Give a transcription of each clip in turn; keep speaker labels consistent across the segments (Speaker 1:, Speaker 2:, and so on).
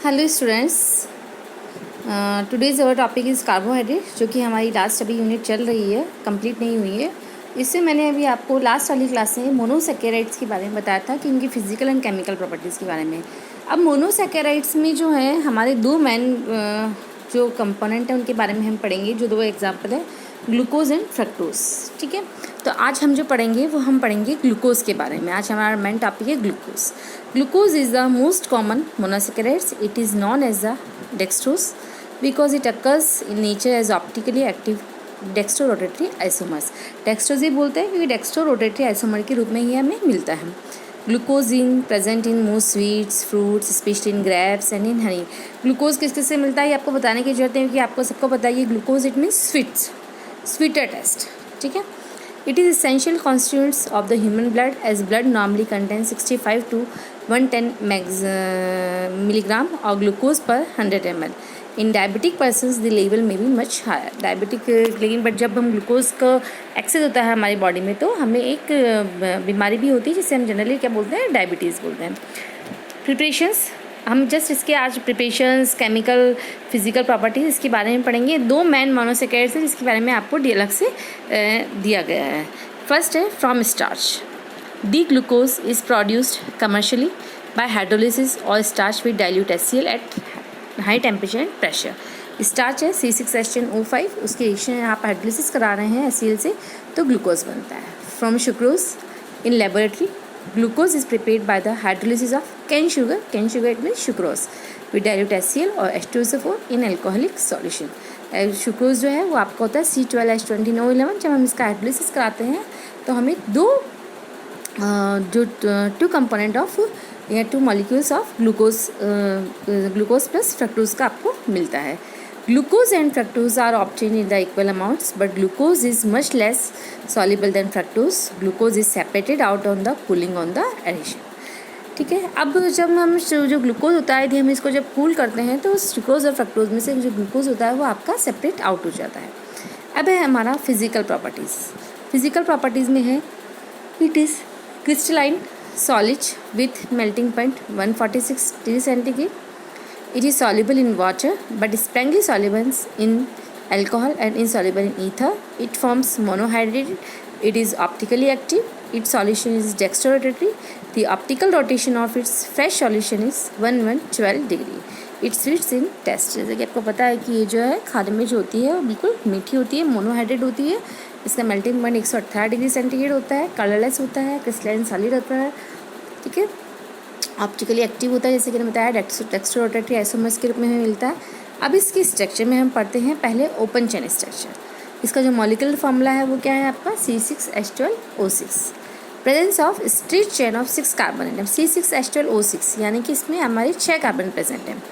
Speaker 1: Hello students, today's our topic is carbohydrate, जो कि हमारी लास्ट अभी यूनिट चल रही है, कंप्लीट नहीं हुई है। इससे मैंने अभी आपको लास्ट वाली क्लास में मोनोसैकेराइड्स के बारे में बताया था कि इनकी फिजिकल एंड केमिकल प्रॉपर्टीज़ के बारे में। अब मोनोसैकेराइड्स में जो है हमारे दो मेन जो कंपोनेंट हैं उनके बारे में हम पढ़ेंगे, जो दो एग्जाम्पल है ग्लूकोज एंड फ्रक्टोज। ठीक है, तो आज हम जो पढ़ेंगे वो हम पढ़ेंगे ग्लूकोज के बारे में। आज हमारा मेन टॉपिक है glucose. Glucose is the most common monosaccharides. It is known as the dextrose because it occurs in nature as optically active dextro rotatory isomers. Dextrose ही बोलते हैं क्योंकि डेक्स्ट्रो रोटेटरी आइसोमर के रूप में ही हमें मिलता है. Glucose in present in most sweets, fruits, specially in grapes and in Honey. Glucose किस किस से मिलता है ये आपको बताने की जरूरत है, कि आपको सबको पता है glucose it means sweeter taste. ठीक है, it is essential constituents of the human blood, as blood normally contains 65 to 110 milligram of glucose per 100 ml. In diabetic persons the level may be much higher. Diabetic लेकिन but जब हम glucose का access होता है हमारी body में तो हमें एक बीमारी भी होती है जिसे हम जनरली क्या बोलते हैं, डायबिटीज़ बोलते हैं. प्रिपरेशंस, हम जस्ट इसके आज प्रिपरेशंस, केमिकल, फिजिकल प्रॉपर्टीज़ इसके बारे में पढ़ेंगे. दो मेन मोनोसैकेराइड्स हैं जिसके बारे में आपको अलग से दिया गया है. फर्स्ट है from starch. D glucose is produced commercially by hydrolysis और starch with dilute HCl at high temperature and pressure. Starch है C6H10O5, उसके रिएक्शन आप हाइड्रोलिसिस करा रहे हैं HCl से तो ग्लूकोज बनता है. From sucrose in laboratory, glucose is prepared by the hydrolysis of cane sugar. Cane sugar it means sucrose with dilute HCl और H2SO4 इन एल्कोहलिक सॉल्यूशन. सुक्रोज जो है वो आपका होता है C12H20O11. जब हम इसका हाइड्रोलिसिस कराते हैं तो हमें टू कंपोनेंट ऑफ या two molecules of glucose plus fructose का आपको मिलता है. Glucose and fructose are obtained in the equal amounts, but glucose is much less soluble than fructose. Glucose is separated out on the cooling on the addition. ठीक है, अब जब हम जो ग्लूकोज होता है यदि हम इसको जब कूल करते हैं तो सुक्रोज और फ्रक्टोज में से जो ग्लूकोज होता है वो आपका सेपरेट आउट हो जाता है. अब है हमारा फिजिकल प्रॉपर्टीज़. फिजिकल प्रॉपर्टीज़ में है it is crystalline solid with melting point 146 degree centigrade. It is soluble in water but sparingly soluble in alcohol and insoluble in ether. It forms monohydrate. It is optically active. Its solution is dextrorotatory. The optical rotation of its fresh solution is 112 degree. It sweets in test. जैसे कि आपको पता है कि ये जो है खाने में जो होती है वो बिल्कुल मीठी होती है, मोनोहाइड्रेट होती है. इसका मेल्टिंग पॉइंट 118 डिग्री सेंटीग्रेड होता है, कलरलेस होता है, क्रिस्टलाइन सॉलिड होता है. ठीक है, ऑप्टिकली एक्टिव होता है, जैसे कि मैंने बताया डेक्स्ट्रो रोटेटरी आइसोमर्स के रूप में हमें मिलता है. अब इसके स्ट्रक्चर में हम पढ़ते हैं पहले ओपन चेन स्ट्रक्चर. इसका जो मॉलिक्यूलर फॉर्मूला है वो क्या है आपका C6H12O6. Presence of straight chain of 6 carbon atom C6H12O6, यानी कि इसमें हमारे 6 कार्बन प्रेजेंट हैं.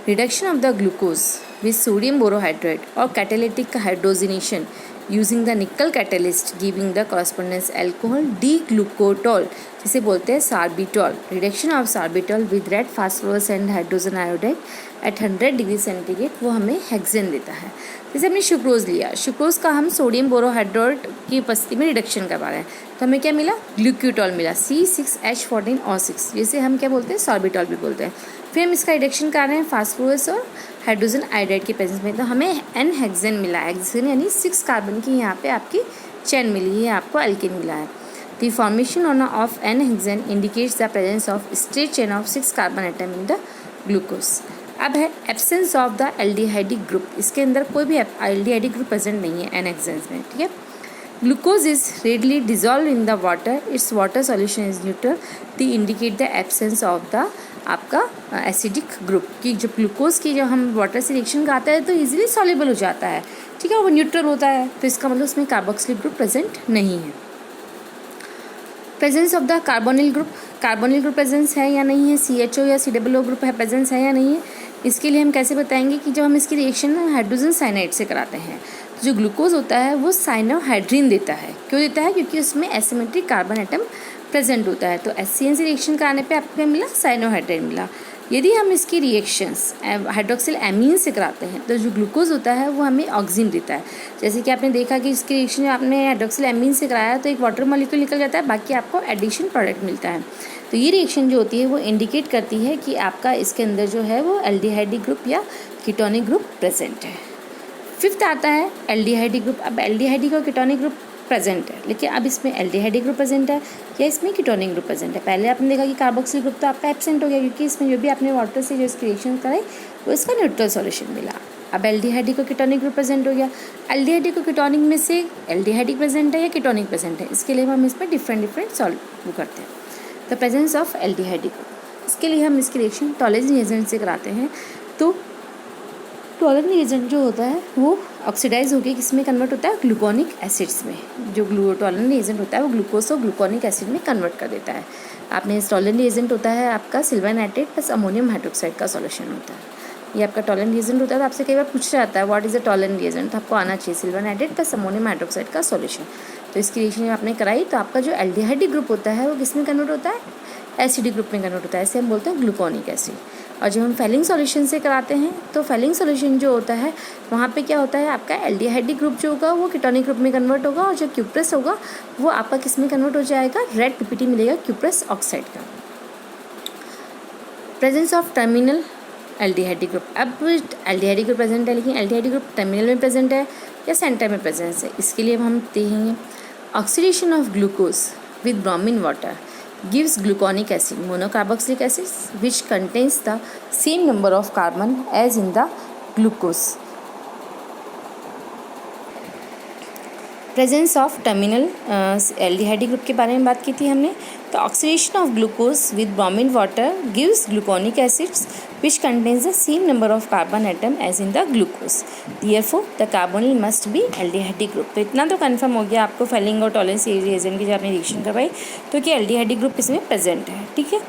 Speaker 1: Reduction of the glucose with sodium borohydrate और catalytic hydrogenation using the nickel catalyst giving the correspondence alcohol D-glucotol, जिसे बोलते हैं sorbitol. Reduction of sorbitol with red phosphorus and hydrogen iodide at 100 degree centigrade वो हमें hexane देता है. जैसे हमने सुक्रोज लिया, सुक्रोज का हम सोडियम बोरोहाइड्रेट की उपस्थिति में रिडक्शन करवा रहे हैं तो हमें क्या मिला, ग्लूक्यूटॉल मिला C6H14O6, जिसे हम क्या बोलते हैं, सॉर्बिटॉल भी बोलते हैं. फिर हम इसका रिडक्शन कर रहे हैं फास्फोरस और हाइड्रोजन आयोडाइड के प्रेजेंस में तो हमें एन हेक्सेन मिला. हेक्सेन यानी 6 कार्बन की यहाँ पे आपकी चेन मिली है, आपको एल्केन मिला है. The formation of n hexane indicates the presence of straight chain of 6 carbon atom in the glucose. अब है absence of the aldehydic group. इसके अंदर कोई भी एल्डिहाइडिक ग्रुप प्रेजेंट नहीं है एन हेक्सेन्स में. ठीक है, glucose is readily dissolve in the water. Its water solution is neutral. The indicate the absence of the आपका एसिडिक ग्रुप की जो ग्लूकोज की जब हम वाटर से रिएक्शन कराते हैं तो इजीली सॉल्युबल हो जाता है. ठीक है, वो न्यूट्रल होता है तो इसका मतलब उसमें कार्बोक्सिलिक ग्रुप प्रेजेंट नहीं है. Presence of the carbonyl group. Carbonyl group presence है या नहीं है, CHO या COO ग्रुप है प्रेजेंस है या नहीं है, इसके लिए हम कैसे बताएंगे कि जब हम इसकी रिएक्शन हाइड्रोजन साइनाइड से कराते हैं तो जो ग्लूकोज होता है वो साइनोहाइड्रीन देता है. क्यों देता है, क्योंकि उसमें एसिमेट्रिक कार्बन एटम प्रेजेंट होता है. तो HCN से रिएक्शन कराने पे आपको मिला साइनोहाइड्रेन मिला. यदि हम इसकी रिएक्शंस हाइड्रोक्सिल एमीन से कराते हैं तो जो ग्लूकोज होता है वो हमें ऑक्सीजन देता है. जैसे कि आपने देखा कि इसकी रिएक्शन आपने हाइड्रोक्सिल एमीन से कराया तो एक वाटर मॉलिक्यूल निकल जाता है, बाकी आपको एडिशन प्रोडक्ट मिलता है. तो ये रिएक्शन जो होती है वो इंडिकेट करती है कि आपका इसके अंदर जो है वो एल्डिहाइड ग्रुप या कीटोनिक ग्रुप प्रेजेंट है। फिफ्थ आता है एल्डिहाइड ग्रुप। अब एल्डिहाइड और कीटोनिक ग्रुप प्रेजेंट है, लेकिन अब इसमें एल्डिहाइड ग्रुप प्रेजेंट है या इसमें कीटोनिक ग्रुप प्रेजेंट है। पहले आपने देखा कि कार्बोक्सिल ग्रुप तो आपका एब्सेंट हो गया, क्योंकि इसमें जो भी आपने वाटर से जो इसकी रिएक्शन कराई वो इसका न्यूट्रल सॉल्यूशन मिला। अब एल्डिहाइड को कीटोनिक ग्रुप प्रेजेंट हो गया। एल्डिहाइड को कीटोनिक में से एल्डिहाइड प्रेजेंट है या कीटोनिक प्रेजेंट है, इसके लिए हम इसमें डिफरेंट सॉल्व करते हैं। The presence of aldehyde group, इसके लिए हम इसकी रिएक्शन टॉलेंस रिएजेंट से कराते हैं। तो टॉलेंस रिएजेंट जो होता है वो ऑक्सीडाइज होकर किसमें कन्वर्ट होता है, ग्लूकोनिक एसिड्स में। जो टॉलेंस रिएजेंट होता है वो ग्लूकोज को ग्लूकोनिक एसिड में कन्वर्ट कर देता है। आपने इस टॉलेंस रिएजेंट होता है आपका silver nitrate plus ammonium hydroxide का सॉल्यूशन होता है। ये आपका टॉलेंट रिएजेंट होता है। तो आपसे कई बार पूछा जाता है what is a Tollens reagent, तो आपको आना चाहिए silver nitrate plus ammonium hydroxide का सॉल्यूशन। तो इसकी रिएक्शन आपने कराई तो आपका जो एल्डिहाइड ग्रुप होता है वो किस में कन्वर्ट होता है, एसिडिक ग्रुप में कन्वर्ट होता है। ऐसे हम बोलते हैं ग्लूकोनिक एसिड। और जब हम फेलिंग सॉल्यूशन से कराते हैं तो फेलिंग सॉल्यूशन जो होता है वहाँ पे क्या होता है, आपका एल्डिहाइड ग्रुप जो होगा वो कीटोनिक ग्रुप में कन्वर्ट होगा, और जो क्यूप्रस होगा वो आपका किस में कन्वर्ट हो जाएगा, रेड पीपीटी मिलेगा क्यूप्रस ऑक्साइड का। Presence of terminal aldehyde group. अब एल्डिहाइड ग्रुप प्रेजेंट है, लेकिन एल्डिहाइड ग्रुप टर्मिनल में प्रेजेंट है या सेंटर में प्रेजेंस है, इसके लिए हम देखेंगे oxidation of glucose with bromine water gives gluconic acid monocarboxylic acid which contains the same number of carbon as in the glucose. Presence of terminal aldehyde group के बारे में बात की थी हमने। तो oxidation of glucose with bromine water gives gluconic acids which contains the same number of carbon atom as in the glucose, therefore the carbonyl must be aldehyde group. तो इतना तो कंफर्म हो गया आपको फेलिंग और टॉलेंस रिएजेंट की जो आपने रिएक्शन करवाई तो कि एल्डिहाइड ग्रुप इसमें प्रेजेंट है। ठीक है।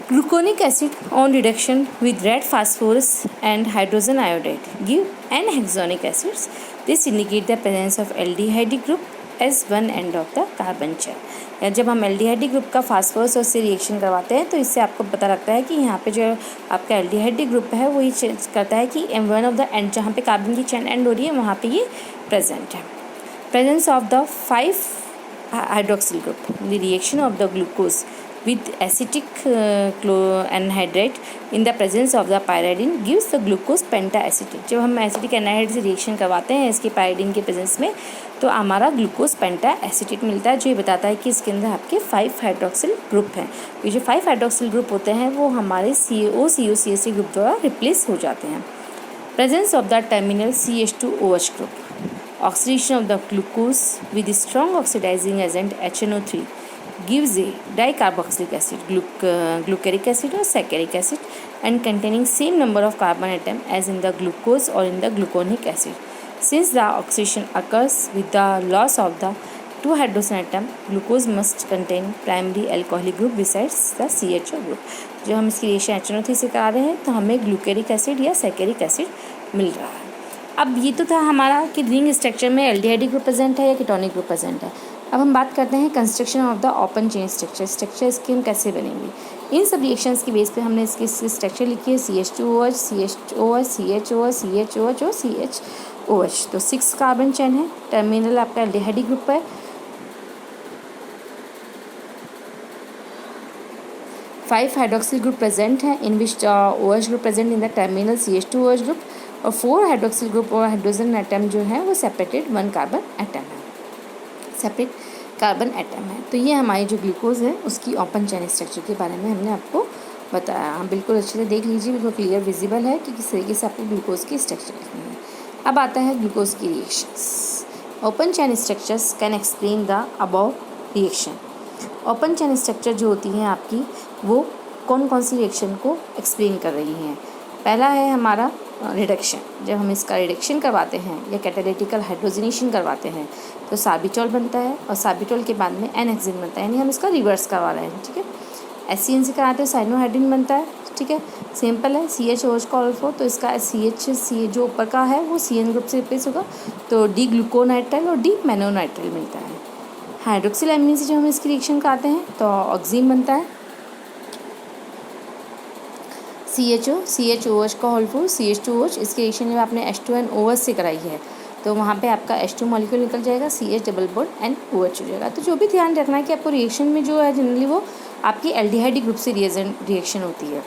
Speaker 1: Gluconic acid on reduction with red phosphorus and hydrogen iodide give N-hexanic acids. This indicate the presence of aldehyde group as one end of the carbon chain. या जब हम एल्डिहाइड ग्रुप का phosphorus और से reaction करवाते हैं तो इससे आपको पता लगता है कि यहाँ पे जो आपका एल्डिहाइड ग्रुप है वो ये करता है कि वन ऑफ द एंड जहाँ पे कार्बन की चेन एंड हो रही है वहाँ पे ये प्रेजेंट है। Presence of the 5 hydroxyl group, the reaction of the glucose with acetic anhydride in the presence of the pyridine gives the glucose pentacetate। जब हम एसिटिक एनहाइड्राइड से रिएक्शन करवाते हैं इसके पायरिडीन के प्रेजेंस में तो हमारा ग्लूकोज पेंटाएसिटेट मिलता है, जो ये बताता है कि इसके अंदर आपके 5 हाइड्रोक्सिल ग्रुप हैं। ये जो 5 हाइड्रोक्सिल ग्रुप होते हैं वो हमारे COCOCH ग्रुप द्वारा रिप्लेस हो जाते हैं। Presence of the terminal CH2OH group, oxidation of the glucose with strong oxidising agent HNO3 gives a dicarboxylic acid, glucaric acid or saccharic acid and containing same number of carbon atom as in the glucose or in the gluconic acid. Since the oxidation occurs with the loss of the 2 hydrogen atom, glucose must contain primary alcoholic group besides the CHO group. जो हम इसकी reaction HNO3 से करा रहे हैं तो हमें ग्लूकेरिक acid या सैकेरिक एसिड मिल रहा है। अब ये तो था हमारा कि रिंग स्ट्रक्चर में एल्डिहाइड ग्रुप प्रेजेंट है या कीटोनिक ग्रुप प्रेजेंट है। अब हम बात करते हैं construction of the open chain structure इसकी हम कैसे बनेंगे। इन सब रिएक्शंस की बेस पे हमने इसकी स्ट्रक्चर लिखी है CH2OH, CHOH, CHOH, CHOH और CHOH। तो 6 कार्बन चेन है। टर्मिनल आपका एल्डिहाइड ग्रुप है। 5 हाइड्रोक्सिल ग्रुप प्रेजेंट है इन विच OH group present in the terminal CH2OH group, और 4 हाइड्रोक्सिल ग्रुप और हाइड्रोजन एटम जो है वो सेपरेटेड 1 कार्बन एटम है, सेपरेट कार्बन एटम है। तो ये हमारी जो ग्लूकोज है उसकी ओपन चेन स्ट्रक्चर के बारे में हमने आपको बताया। हम बिल्कुल अच्छे से देख लीजिए, बिल्कुल क्लियर विजिबल है कि किस तरीके से आपको ग्लूकोज की स्ट्रक्चर लिखनी है। अब आता है ग्लूकोज की reactions. Open chain structures can explain the above reaction. Open chain structure जो होती हैं आपकी वो कौन कौन सी रिएक्शन को एक्सप्लेन कर रही हैं। पहला है हमारा रिडक्शन। जब हम इसका रिडक्शन करवाते हैं या कैटालिटिकल हाइड्रोजनेशन करवाते हैं तो सार्बिटोल बनता है, और सार्बिटोल के बाद में N-हेक्सेन बनता है, यानी हम इसका रिवर्स करवा रहे हैं। ठीक है। HCN से कराते हैं साइनोहाइड्रिन बनता है। ठीक है, सिंपल है। CHOH का ऑल्फो तो इसका CH जो ऊपर का है वो CN ग्रुप से रिप्लेस होगा, तो डी ग्लूकोनाइट्राइल और डी मैनोनाइट्राइल मिलता है। हाइड्रोक्सिल एमिन से जब हम इसकी रिएक्शन कराते हैं तो ऑक्सीन बनता है। CHOH का होल फॉर CH2OH, इसकी रिएक्शन जब आपने H2NOH से कराई है तो वहाँ पे आपका H2 मॉलिक्यूल निकल जाएगा, CH डबल बॉन्ड NOH हो जाएगा। तो जो भी ध्यान रखना है कि आपको रिएक्शन में जो है जनरली वो आपकी एल्डिहाइड ग्रुप से रिएक्शन होती है।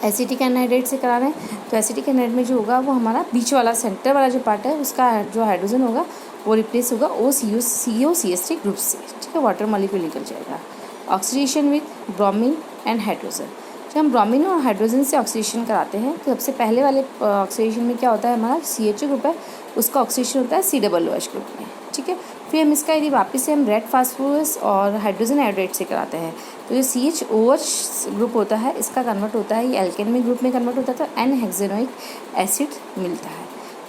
Speaker 1: एसिटिक एनहाइड्रेट से करा रहे हैं तो एसिटिक एनहाइड्रेट में जो होगा वो हमारा बीच वाला सेंटर वाला जो पार्ट है उसका जो हाइड्रोजन होगा वो रिप्लेस होगा OCO-CH3 ग्रुप से, ठीक है, वाटर मॉलिक्यूल निकल जाएगा। Oxidation with bromine and hydrogen, जब हम ब्रोमीन और हाइड्रोजन से ऑक्सीडेशन कराते हैं तो सबसे पहले वाले ऑक्सीडेशन में क्या होता है, हमारा CHO ग्रुप है उसका ऑक्सीडेशन होता है COOH ग्रुप में, ठीक है। फिर हम इसका यदि वापस से हम रेड फास्फोरस और हाइड्रोजन आयोडाइड से कराते हैं तो जो CHOH ग्रुप होता है इसका कन्वर्ट होता है, ये एल्केन में ग्रुप में कन्वर्ट होता है तो एन हेक्सेनोइक एसिड मिलता है।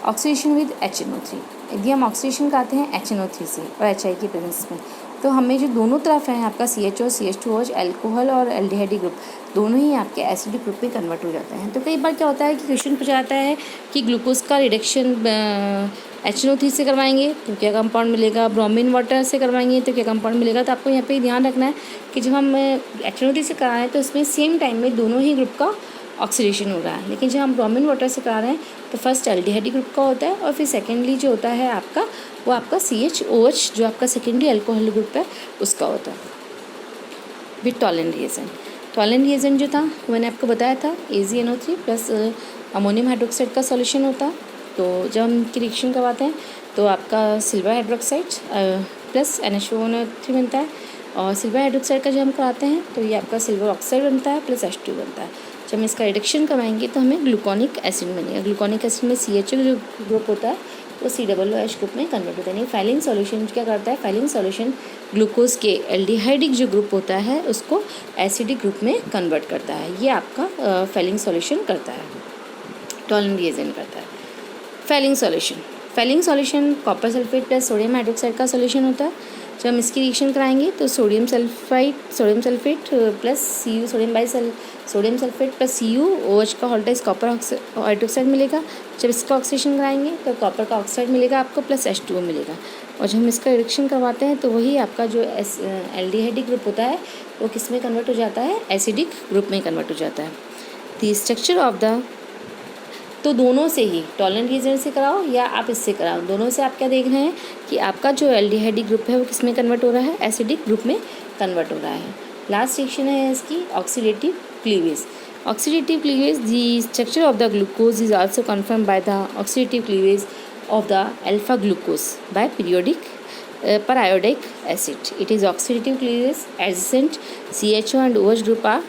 Speaker 1: ऑक्सीडेशन विद HNO3, यदि हम ऑक्सीडेशन कराते हैं HNO3 से और HI की प्रेजेंस में तो हमें जो दोनों तरफ है आपका CHO CH2OH अल्कोहल और एल्डिहाइड ग्रुप दोनों ही आपके एसिडिक ग्रुप में कन्वर्ट हो जाते हैं। तो कई बार क्या होता है कि क्वेश्चन पूछा जाता है कि ग्लूकोज का रिडक्शन HNO3 से करवाएंगे तो क्या कंपाउंड मिलेगा, ब्रोमीन वाटर से करवाएंगे तो क्या कंपाउंड मिलेगा। तो आपको यहाँ पे ध्यान रखना है कि जब हम HNO3 से करा रहे हैं तो उसमें सेम टाइम में दोनों ही ग्रुप का ऑक्सीडेशन हो रहा है, लेकिन जब हम ब्रोमीन वाटर से करा रहे हैं तो फर्स्ट एल्डिहाइड ग्रुप का होता है और फिर सेकेंडली जो होता है आपका वो आपका CHOH जो आपका सेकेंडरी अल्कोहल ग्रुप है उसका होता है। विथ टॉलेंट रिएजेंट जो था मैंने आपको बताया था AgNO3 प्लस अमोनियम हाइड्रोक्साइड का सॉल्यूशन होता है। तो जब हम इनकी रिएक्शन करवाते हैं तो आपका सिल्वर हाइड्रोक्साइड प्लस NH4 बनता है और सिल्वर हाइड्रोक्साइड का जब हम कराते हैं तो ये आपका सिल्वर ऑक्साइड बनता है प्लस H2 बनता है। जब हम इसका रिडक्शन करवाएंगे तो हमें ग्लूकोनिक एसिड बनेगा। ग्लूकोनिक एसिड में CHO जो ग्रुप होता है वो COOH ग्रुप में कन्वर्ट होता है। फाइलिंग सॉल्यूशन क्या करता है, फाइलिंग सॉल्यूशन ग्लूकोज के एल्डिहाइडिक जो ग्रुप होता है उसको एसिडिक ग्रुप में कन्वर्ट करता है। ये आपका फाइलिंग सॉल्यूशन करता है, टॉलेंट रिएजेंट करता है। Filing solution copper sulphate plus sodium hydroxide का सॉल्यूशन होता है। जब हम इसकी रिएक्शन कराएंगे तो sodium sulphate plus sodium sulphate plus CuOH का होल्टेज कॉपर हाइड्रोक्साइड मिलेगा। जब इसका ऑक्सीडेशन कराएंगे तो कॉपर का ऑक्साइड मिलेगा आपको प्लस H2O मिलेगा। और जब हम इसका रिएक्शन करवाते हैं तो वही आपका जो एल्डिहाइडिक ग्रुप होता है वो किस में कन्वर्ट हो जाता है, एसिडिक ग्रुप में कन्वर्ट हो जाता है। द स्ट्रक्चर ऑफ द, तो दोनों से ही टॉलेंट रिएजेंट से कराओ या आप इससे कराओ, दोनों से आप क्या देख रहे हैं कि आपका जो एल्डिहाइडिक ग्रुप है वो किस में कन्वर्ट हो रहा है, एसिडिक ग्रुप में कन्वर्ट हो रहा है। लास्ट रिएक्शन है इसकी oxidative cleavage. The structure of the glucose is also confirm by the oxidative cleavage of the alpha glucose by periodic acid. It is oxidative cleavage. Adjacent CHO and OH group are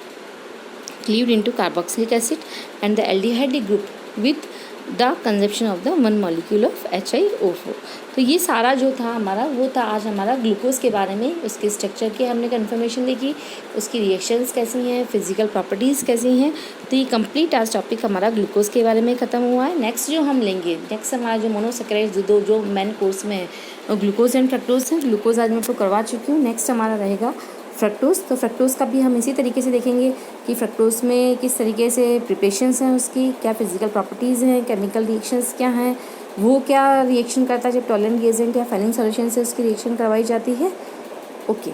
Speaker 1: cleaved into carboxylic acid and the aldehyde group with the consumption of the one molecule of HiO4. तो ये सारा जो था हमारा वो था आज हमारा ग्लूकोज के बारे में, उसके स्ट्रक्चर की हमने कन्फर्मेशन देखी, उसकी रिएक्शंस कैसी हैं, फिजिकल प्रॉपर्टीज़ कैसी हैं। तो ये कंप्लीट आज टॉपिक हमारा ग्लूकोज के बारे में ख़त्म हुआ है। नेक्स्ट जो हम लेंगे, नेक्स्ट हमारा जो मोनोसेक्राइड्स जो मेन कोर्स में है ग्लूकोज एंड फ्रक्टोज है। ग्लूकोज आज मैं आपको करवा चुकी हूँ। नेक्स्ट हमारा रहेगा फ्रक्टोज। तो फ्रक्टोज का भी हम इसी तरीके से देखेंगे कि फ्रक्टोज में किस तरीके से प्रिपरेशंस हैं, उसकी क्या फिजिकल प्रॉपर्टीज़ हैं, केमिकल रिएक्शंस क्या हैं, वो क्या रिएक्शन करता है जब टॉलेंट रिएजेंट या फाइलिंग सॉल्यूशन से उसकी रिएक्शन करवाई जाती है। ओके।